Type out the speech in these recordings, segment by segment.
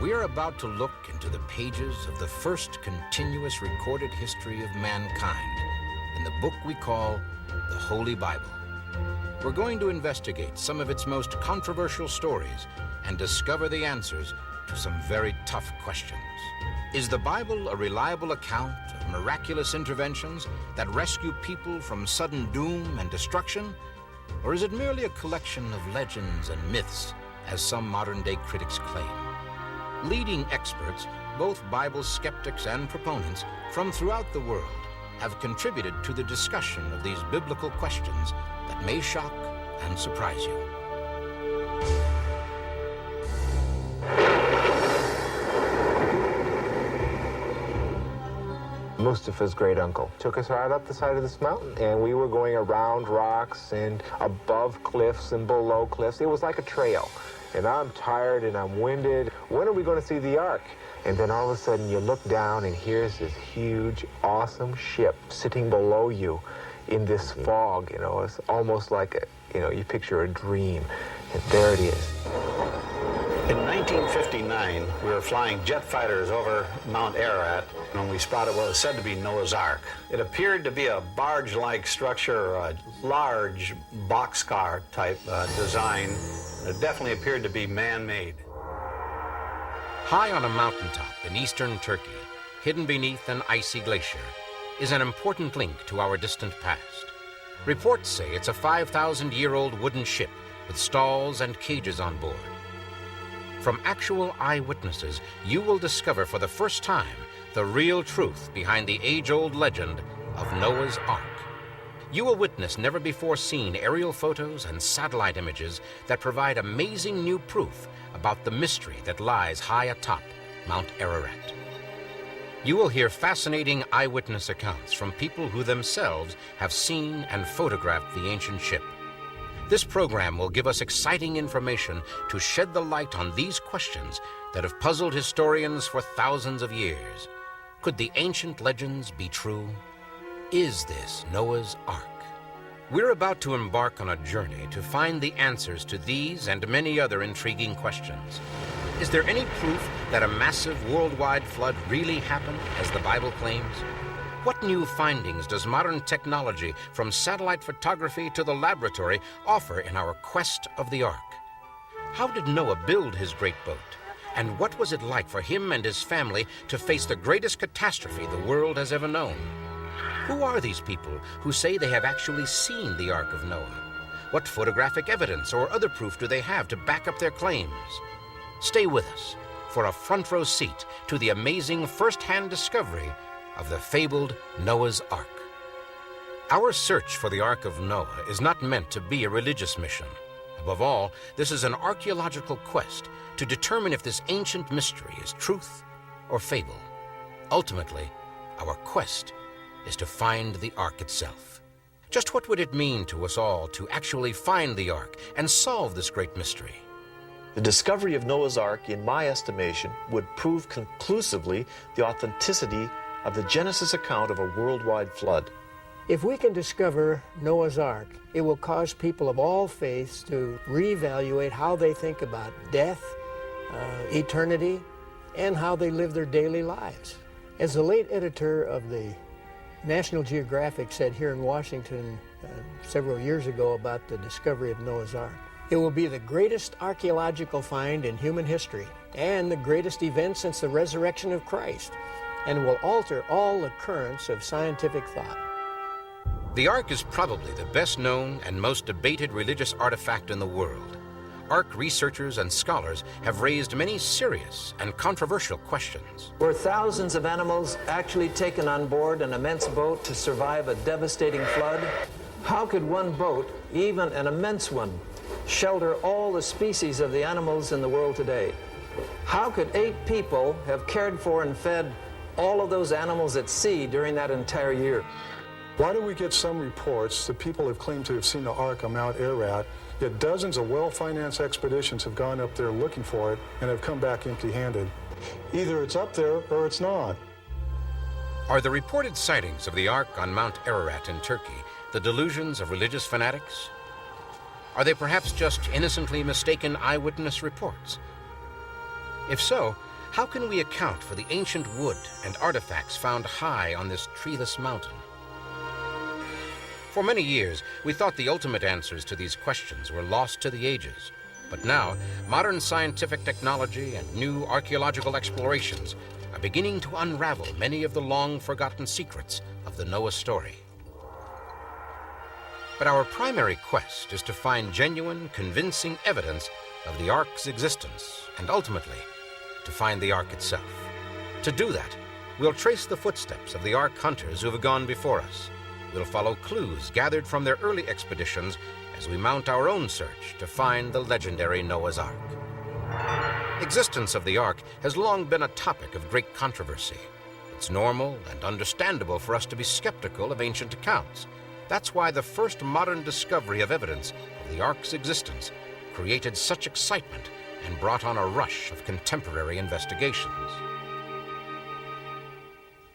We're about to look into the pages of the first continuous recorded history of mankind in the book we call the Holy Bible. We're going to investigate some of its most controversial stories and discover the answers to some very tough questions. Is the Bible a reliable account of miraculous interventions that rescue people from sudden doom and destruction? Or is it merely a collection of legends and myths, as some modern-day critics claim? Leading experts, both Bible skeptics and proponents from throughout the world, have contributed to the discussion of these biblical questions that may shock and surprise you. Mustafa's great uncle took us right up the side of this mountain, and we were going around rocks and above cliffs and below cliffs. It was like a trail. And I'm tired and I'm winded. When are we going to see the Ark? And then all of a sudden you look down and here's this huge, awesome ship sitting below you in this fog. You know, it's almost like you picture a dream. And there it is. In 1959, we were flying jet fighters over Mount Ararat when we spotted what was said to be Noah's Ark. It appeared to be a barge-like structure, a large boxcar type design. It definitely appeared to be man-made. High on a mountaintop in eastern Turkey, hidden beneath an icy glacier, is an important link to our distant past. Reports say it's a 5,000-year-old wooden ship with stalls and cages on board. From actual eyewitnesses, you will discover for the first time the real truth behind the age-old legend of Noah's Ark. You will witness never-before-seen aerial photos and satellite images that provide amazing new proof about the mystery that lies high atop Mount Ararat. You will hear fascinating eyewitness accounts from people who themselves have seen and photographed the ancient ship. This program will give us exciting information to shed the light on these questions that have puzzled historians for thousands of years. Could the ancient legends be true? Is this Noah's Ark? We're about to embark on a journey to find the answers to these and many other intriguing questions. Is there any proof that a massive worldwide flood really happened, as the Bible claims? What new findings does modern technology, from satellite photography to the laboratory, offer in our quest of the Ark? How did Noah build his great boat? And what was it like for him and his family to face the greatest catastrophe the world has ever known? Who are these people who say they have actually seen the Ark of Noah? What photographic evidence or other proof do they have to back up their claims? Stay with us for a front row seat to the amazing first-hand discovery of the fabled Noah's Ark. Our search for the Ark of Noah is not meant to be a religious mission. Above all, this is an archaeological quest to determine if this ancient mystery is truth or fable. Ultimately, our quest is to find the Ark itself. Just what would it mean to us all to actually find the Ark and solve this great mystery? The discovery of Noah's Ark, in my estimation, would prove conclusively the authenticity of the Genesis account of a worldwide flood. If we can discover Noah's Ark, it will cause people of all faiths to reevaluate how they think about death, eternity, and how they live their daily lives. As the late editor of the National Geographic said here in Washington several years ago about the discovery of Noah's Ark, it will be the greatest archaeological find in human history and the greatest event since the resurrection of Christ, and will alter all the currents of scientific thought. The Ark is probably the best known and most debated religious artifact in the world. Ark researchers and scholars have raised many serious and controversial questions. Were thousands of animals actually taken on board an immense boat to survive a devastating flood? How could one boat, even an immense one, shelter all the species of the animals in the world today? How could 8 people have cared for and fed all of those animals at sea during that entire year? Why do we get some reports that people have claimed to have seen the Ark on Mount Ararat, yet dozens of well-financed expeditions have gone up there looking for it and have come back empty-handed? Either it's up there or it's not. Are the reported sightings of the Ark on Mount Ararat in Turkey the delusions of religious fanatics? Are they perhaps just innocently mistaken eyewitness reports? If so, how can we account for the ancient wood and artifacts found high on this treeless mountain? For many years, we thought the ultimate answers to these questions were lost to the ages. But now, modern scientific technology and new archaeological explorations are beginning to unravel many of the long-forgotten secrets of the Noah story. But our primary quest is to find genuine, convincing evidence of the Ark's existence, and ultimately, to find the Ark itself. To do that, we'll trace the footsteps of the Ark hunters who have gone before us. We'll follow clues gathered from their early expeditions as we mount our own search to find the legendary Noah's Ark. Existence of the Ark has long been a topic of great controversy. It's normal and understandable for us to be skeptical of ancient accounts. That's why the first modern discovery of evidence of the Ark's existence created such excitement and brought on a rush of contemporary investigations.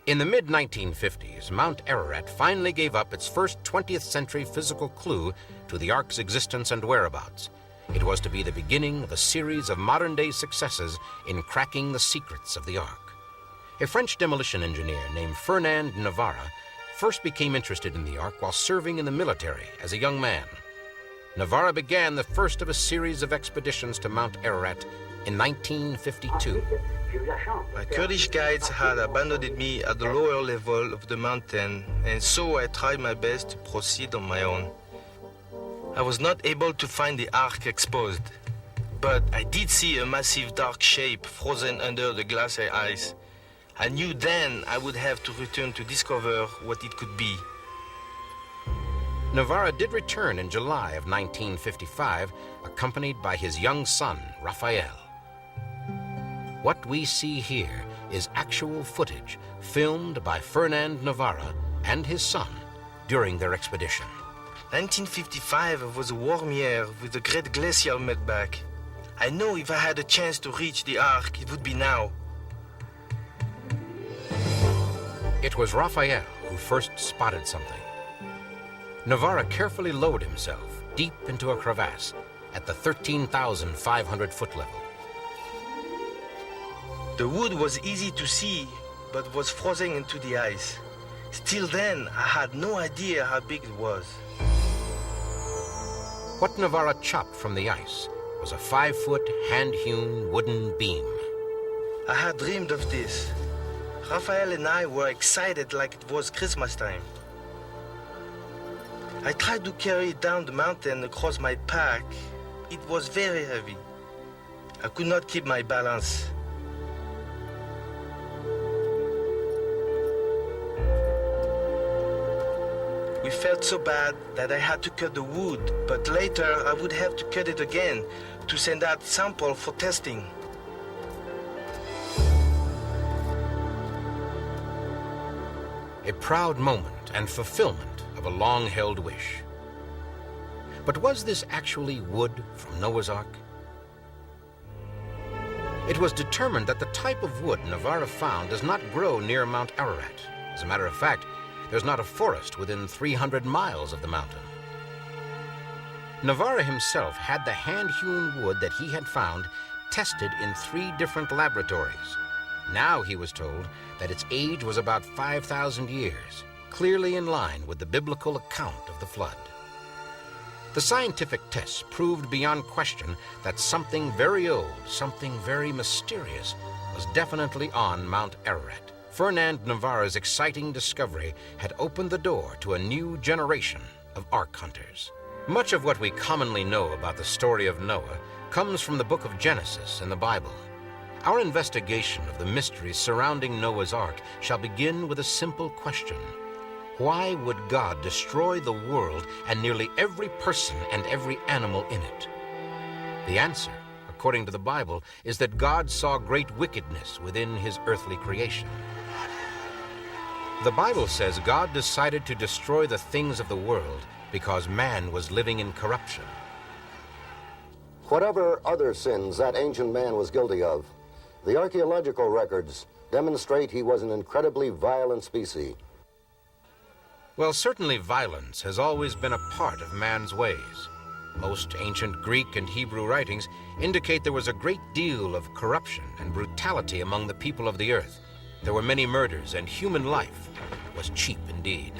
In the mid-1950s, Mount Ararat finally gave up its first 20th century physical clue to the Ark's existence and whereabouts. It was to be the beginning of a series of modern-day successes in cracking the secrets of the Ark. A French demolition engineer named Fernand Navarra first became interested in the Ark while serving in the military as a young man. Navarra began the first of a series of expeditions to Mount Ararat in 1952. My Kurdish guides had abandoned me at the lower level of the mountain, and so I tried my best to proceed on my own. I was not able to find the Ark exposed, but I did see a massive dark shape frozen under the glacier ice. I knew then I would have to return to discover what it could be. Navarra did return in July of 1955, accompanied by his young son, Raphael. What we see here is actual footage filmed by Fernand Navarra and his son during their expedition. 1955 was a warm year with a great glacial meltback. I know if I had a chance to reach the Ark, it would be now. It was Raphael who first spotted something. Navarra carefully lowered himself deep into a crevasse at the 13,500 foot level. The wood was easy to see, but was frozen into the ice. Still then, I had no idea how big it was. What Navarra chopped from the ice was a 5-foot hand-hewn wooden beam. I had dreamed of this. Raphael and I were excited like it was Christmas time. I tried to carry it down the mountain across my pack. It was very heavy. I could not keep my balance. We felt so bad that I had to cut the wood, but later I would have to cut it again to send out sample for testing. A proud moment and fulfillment of a long-held wish. But was this actually wood from Noah's Ark? It was determined that the type of wood Navarra found does not grow near Mount Ararat. As a matter of fact, there's not a forest within 300 miles of the mountain. Navarra himself had the hand-hewn wood that he had found tested in 3 different laboratories. Now he was told that its age was about 5,000 years, clearly in line with the biblical account of the flood. The scientific tests proved beyond question that something very old, something very mysterious, was definitely on Mount Ararat. Fernand Navarra's exciting discovery had opened the door to a new generation of Ark hunters. Much of what we commonly know about the story of Noah comes from the book of Genesis in the Bible. Our investigation of the mysteries surrounding Noah's Ark shall begin with a simple question. Why would God destroy the world and nearly every person and every animal in it? The answer, according to the Bible, is that God saw great wickedness within his earthly creation. The Bible says God decided to destroy the things of the world because man was living in corruption. Whatever other sins that ancient man was guilty of, the archaeological records demonstrate he was an incredibly violent species. Well, certainly violence has always been a part of man's ways. Most ancient Greek and Hebrew writings indicate there was a great deal of corruption and brutality among the people of the earth. There were many murders, and human life was cheap indeed.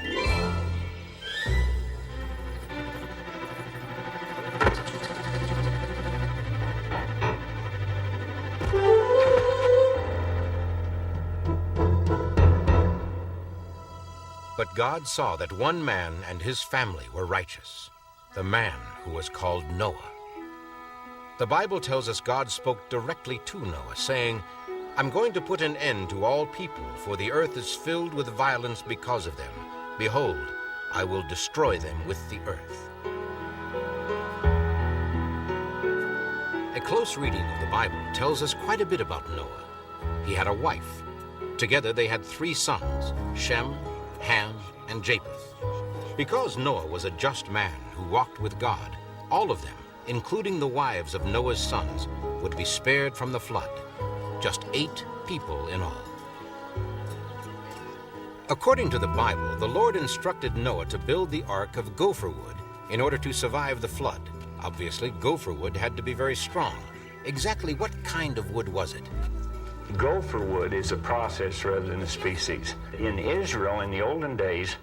But God saw that one man and his family were righteous, the man who was called Noah. The Bible tells us God spoke directly to Noah, saying, "I'm going to put an end to all people, for the earth is filled with violence because of them. Behold, I will destroy them with the earth." A close reading of the Bible tells us quite a bit about Noah. He had a wife. Together they had 3 sons, Shem, Ham, and Japheth. Because Noah was a just man who walked with God, all of them, including the wives of Noah's sons, would be spared from the flood. Just 8 people in all. According to the Bible, the Lord instructed Noah to build the ark of gopher wood in order to survive the flood. Obviously, gopher wood had to be very strong. Exactly what kind of wood was it? Gopher wood is a process rather than a species. In Israel, in the olden days,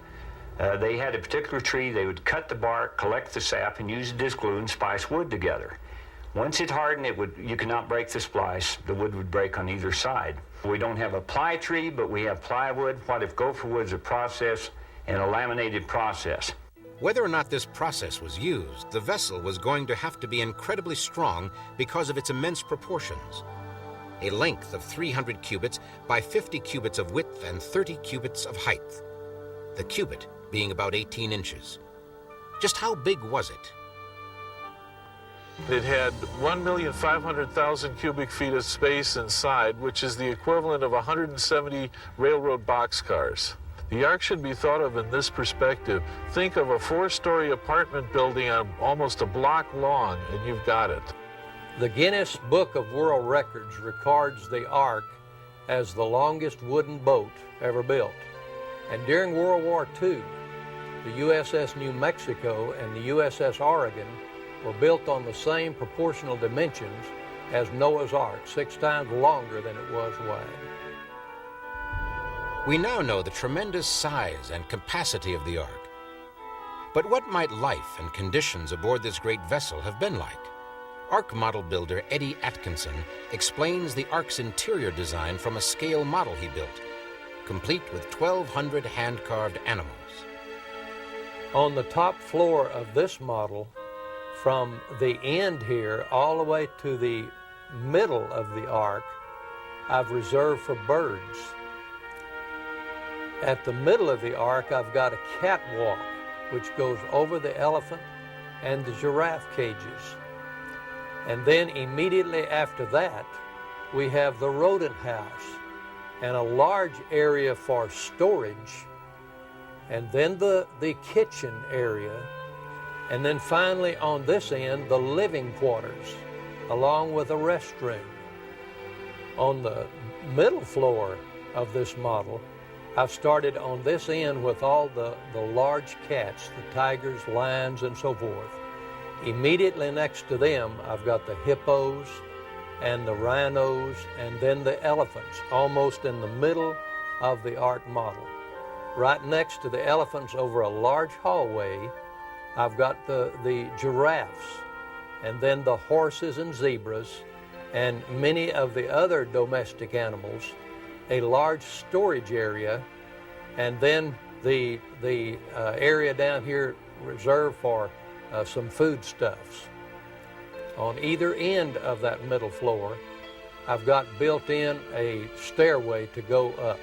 they had a particular tree. They would cut the bark, collect the sap, and use it as glue and splice wood together. Once it hardened, you could not break the splice. The wood would break on either side. We don't have a ply tree, but we have plywood. What if gopher wood is a process and a laminated process? Whether or not this process was used, the vessel was going to have to be incredibly strong because of its immense proportions. A length of 300 cubits by 50 cubits of width and 30 cubits of height. The cubit being about 18 inches. Just how big was it? It had 1,500,000 cubic feet of space inside, which is the equivalent of 170 railroad boxcars. The ark should be thought of in this perspective. Think of a 4-story apartment building on almost a block long, and you've got it. The Guinness Book of World Records records the Ark as the longest wooden boat ever built. And during World War II, the USS New Mexico and the USS Oregon were built on the same proportional dimensions as Noah's Ark, 6 times longer than it was wide. We now know the tremendous size and capacity of the Ark. But what might life and conditions aboard this great vessel have been like? Ark model builder Eddie Atkinson explains the Ark's interior design from a scale model he built, complete with 1,200 hand-carved animals. On the top floor of this model, from the end here all the way to the middle of the Ark, I've reserved for birds. At the middle of the Ark, I've got a catwalk which goes over the elephant and the giraffe cages. And then immediately after that, we have the rodent house and a large area for storage, and then the kitchen area, and then finally on this end, the living quarters, along with a restroom. On the middle floor of this model, I've started on this end with all the large cats, the tigers, lions, and so forth. Immediately next to them, I've got the hippos and the rhinos and then the elephants, almost in the middle of the Ark model. Right next to the elephants over a large hallway, I've got the giraffes and then the horses and zebras and many of the other domestic animals, a large storage area, and then the area down here reserved for some foodstuffs. On either end of that middle floor, I've got built in a stairway to go up.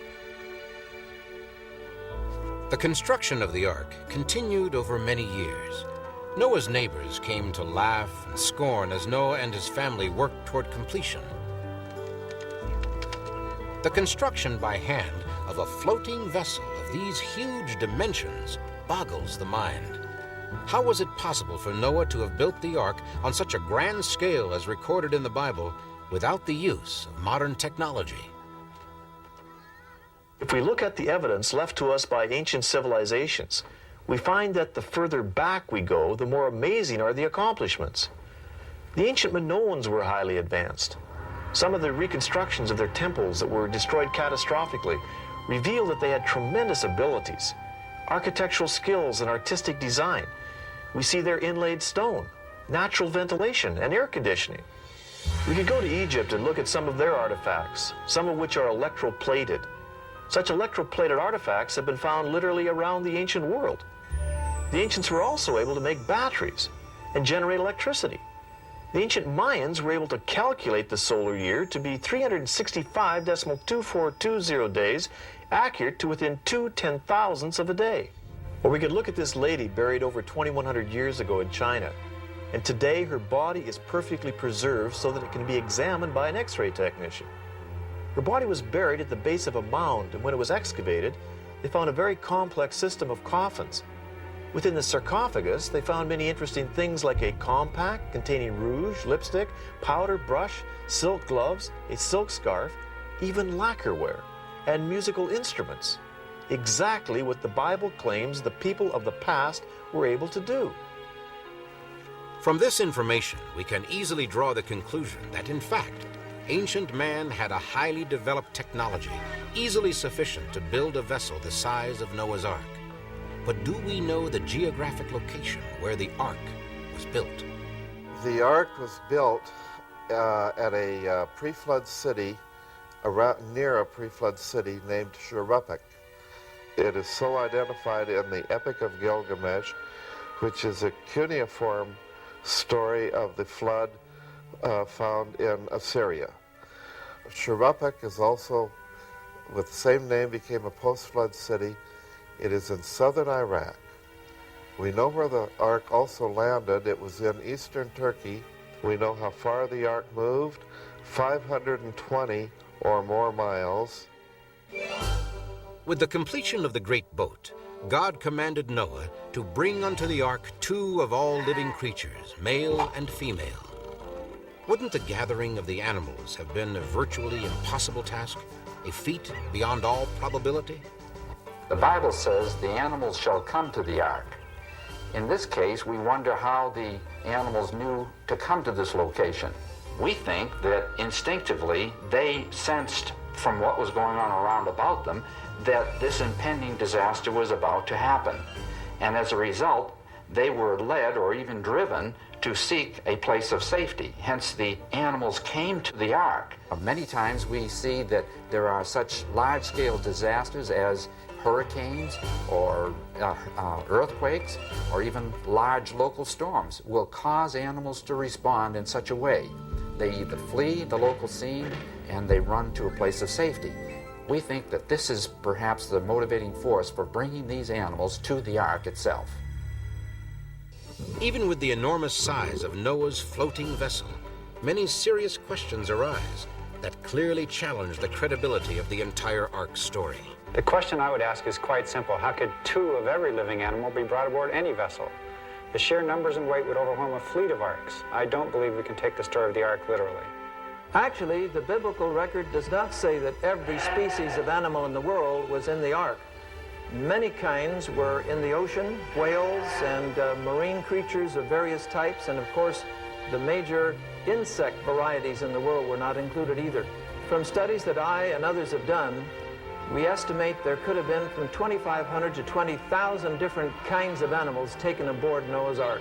The construction of the Ark continued over many years. Noah's neighbors came to laugh and scorn as Noah and his family worked toward completion. The construction by hand of a floating vessel of these huge dimensions boggles the mind. How was it possible for Noah to have built the Ark on such a grand scale as recorded in the Bible without the use of modern technology? If we look at the evidence left to us by ancient civilizations, we find that the further back we go, the more amazing are the accomplishments. The ancient Minoans were highly advanced. Some of the reconstructions of their temples that were destroyed catastrophically reveal that they had tremendous abilities, architectural skills and artistic design. We see their inlaid stone, natural ventilation, and air conditioning. We could go to Egypt and look at some of their artifacts, some of which are electroplated. Such electroplated artifacts have been found literally around the ancient world. The ancients were also able to make batteries and generate electricity. The ancient Mayans were able to calculate the solar year to be 365.2420 days, accurate to within 2/10,000ths of a day. Or we could look at this lady buried over 2,100 years ago in China, and today her body is perfectly preserved so that it can be examined by an X-ray technician. Her body was buried at the base of a mound, and when it was excavated, they found a very complex system of coffins. Within the sarcophagus, they found many interesting things like a compact containing rouge, lipstick, powder, brush, silk gloves, a silk scarf, even lacquerware, and musical instruments. Exactly what the Bible claims the people of the past were able to do. From this information, we can easily draw the conclusion that, in fact, ancient man had a highly developed technology, easily sufficient to build a vessel the size of Noah's Ark. But do we know the geographic location where the Ark was built? The Ark was built at a pre-flood city, near a pre-flood city named Shuruppak. It is so identified in the Epic of Gilgamesh, which is a cuneiform story of the flood found in Assyria. Shuruppak is also, with the same name, became a post-flood city. It is in southern Iraq. We know where the Ark also landed. It was in eastern Turkey. We know how far the Ark moved, 520 or more miles. With the completion of the great boat, God commanded Noah to bring unto the Ark 2 of all living creatures, male and female. Wouldn't the gathering of the animals have been a virtually impossible task, a feat beyond all probability? The Bible says the animals shall come to the ark. In this case, we wonder how the animals knew to come to this location. We think that instinctively they sensed from what was going on around about them that this impending disaster was about to happen. And as a result, they were led or even driven to seek a place of safety. Hence, the animals came to the ark. Many times we see that there are such large-scale disasters as hurricanes or earthquakes or even large local storms will cause animals to respond in such a way. They either flee the local scene and they run to a place of safety. We think that this is perhaps the motivating force for bringing these animals to the ark itself. Even with the enormous size of Noah's floating vessel, many serious questions arise that clearly challenge the credibility of the entire Ark story. The question I would ask is quite simple. How could 2 of every living animal be brought aboard any vessel? The sheer numbers and weight would overwhelm a fleet of arks. I don't believe we can take the story of the ark literally. Actually, the biblical record does not say that every species of animal in the world was in the ark. Many kinds were in the ocean, whales and marine creatures of various types, and of course, the major insect varieties in the world were not included either. From studies that I and others have done, we estimate there could have been from 2,500 to 20,000 different kinds of animals taken aboard Noah's Ark.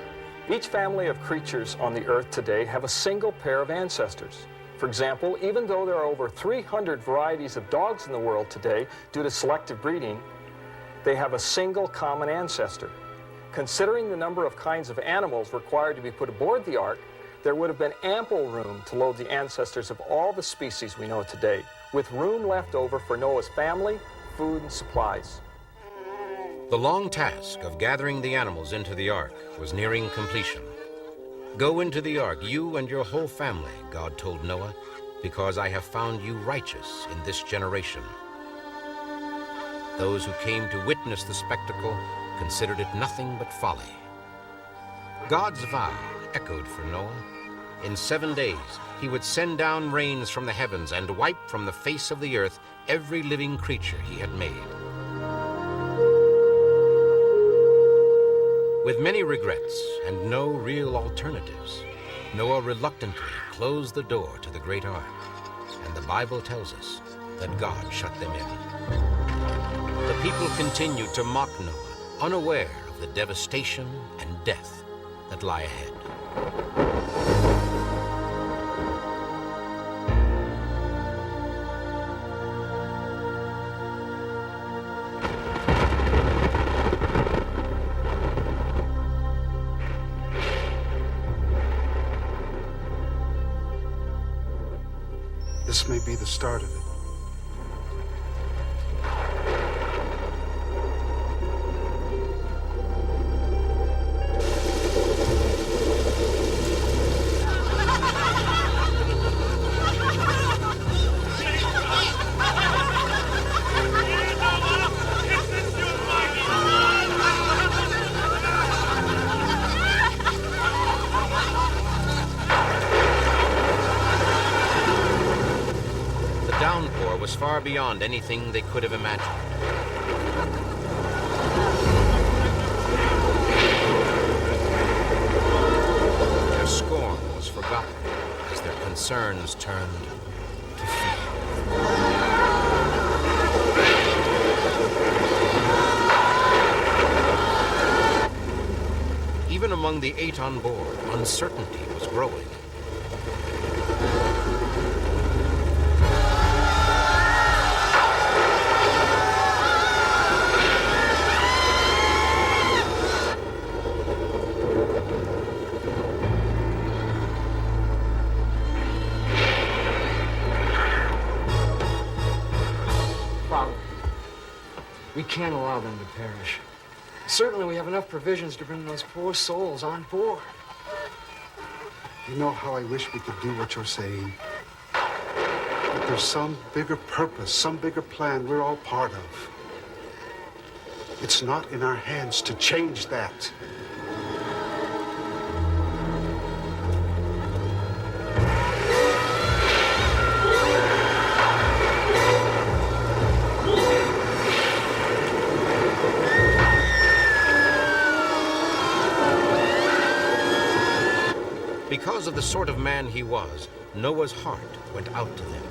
Each family of creatures on the earth today have a single pair of ancestors. For example, even though there are over 300 varieties of dogs in the world today due to selective breeding, they have a single common ancestor. Considering the number of kinds of animals required to be put aboard the ark, there would have been ample room to load the ancestors of all the species we know today, with room left over for Noah's family, food, and supplies. The long task of gathering the animals into the Ark was nearing completion. Go into the Ark, you and your whole family, God told Noah, because I have found you righteous in this generation. Those who came to witness the spectacle considered it nothing but folly. God's vow echoed for Noah. In 7 days, he would send down rains from the heavens and wipe from the face of the earth every living creature he had made. With many regrets and no real alternatives, Noah reluctantly closed the door to the great ark, and the Bible tells us that God shut them in. The people continued to mock Noah, unaware of the devastation and death that lie ahead. This may be the start of it. Was far beyond anything they could have imagined. Their scorn was forgotten as their concerns turned to fear. Even among the 8 on board, uncertainty was growing. We can't allow them to perish. Certainly we have enough provisions to bring those poor souls on board. You know how I wish we could do what you're saying. But there's some bigger purpose, some bigger plan we're all part of. It's not in our hands to change that. Because of the sort of man he was, Noah's heart went out to them.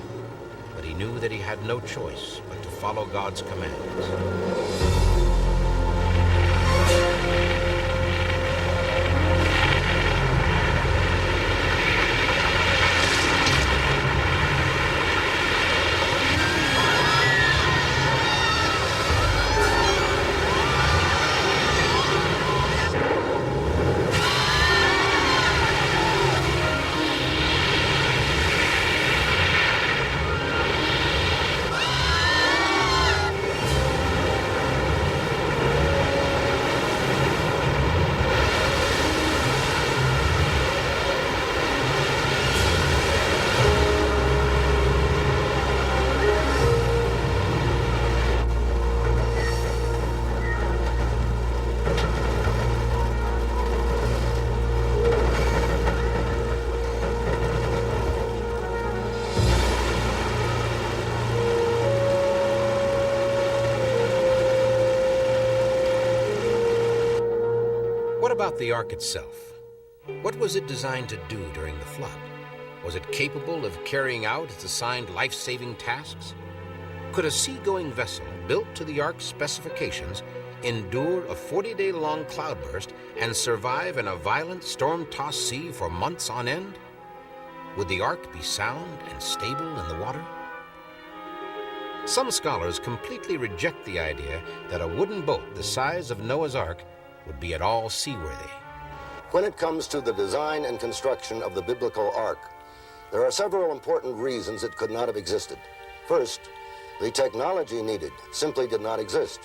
But he knew that he had no choice but to follow God's commands. What about the ark itself? What was it designed to do during the flood? Was it capable of carrying out its assigned life-saving tasks? Could a seagoing vessel built to the ark's specifications endure a 40-day-long cloudburst and survive in a violent storm-tossed sea for months on end? Would the ark be sound and stable in the water? Some scholars completely reject the idea that a wooden boat the size of Noah's Ark would be at all seaworthy. When it comes to the design and construction of the biblical ark, there are several important reasons it could not have existed. First, the technology needed simply did not exist.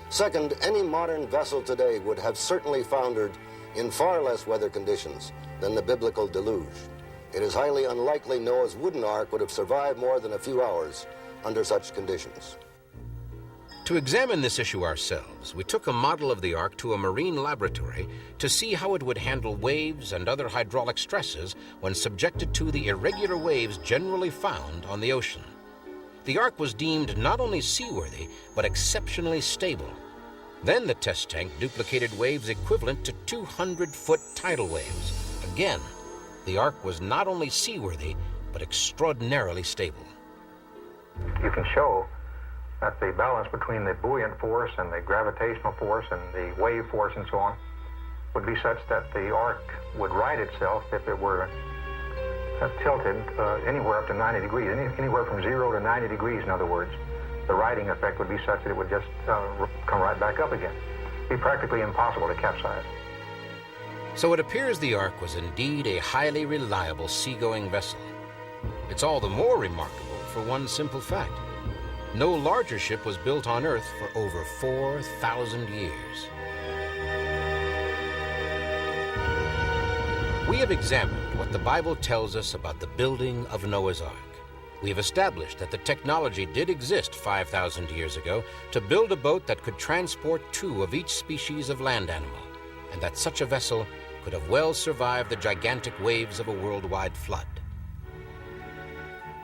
Second, any modern vessel today would have certainly foundered in far less weather conditions than the biblical deluge. It is highly unlikely Noah's wooden ark would have survived more than a few hours under such conditions. To examine this issue ourselves, we took a model of the ark to a marine laboratory to see how it would handle waves and other hydraulic stresses when subjected to the irregular waves generally found on the ocean. The ark was deemed not only seaworthy, but exceptionally stable. Then the test tank duplicated waves equivalent to 200-foot tidal waves. Again, the Ark was not only seaworthy, but extraordinarily stable. You can show that the balance between the buoyant force and the gravitational force and the wave force and so on would be such that the Ark would right itself if it were tilted anywhere up to 90 degrees, anywhere from 0 to 90 degrees, in other words. The righting effect would be such that it would just come right back up again. It'd be practically impossible to capsize. So it appears the Ark was indeed a highly reliable seagoing vessel. It's all the more remarkable for one simple fact. No larger ship was built on Earth for over 4,000 years. We have examined what the Bible tells us about the building of Noah's Ark. We have established that the technology did exist 5,000 years ago to build a boat that could transport 2 of each species of land animal, and that such a vessel could have well survived the gigantic waves of a worldwide flood.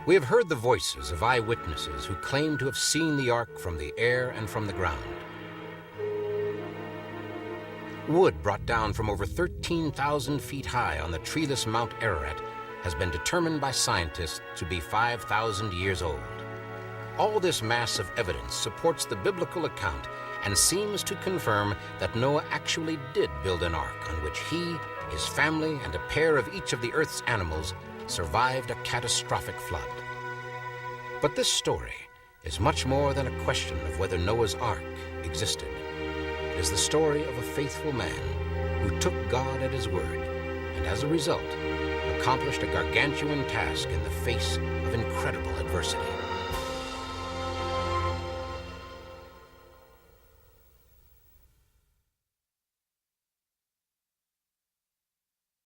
We have heard the voices of eyewitnesses who claim to have seen the Ark from the air and from the ground. Wood brought down from over 13,000 feet high on the treeless Mount Ararat has been determined by scientists to be 5,000 years old. All this mass of evidence supports the biblical account and seems to confirm that Noah actually did build an ark on which he, his family, and a pair of each of the earth's animals survived a catastrophic flood. But this story is much more than a question of whether Noah's Ark existed. It is the story of a faithful man who took God at his word and, as a result, accomplished a gargantuan task in the face of incredible adversity.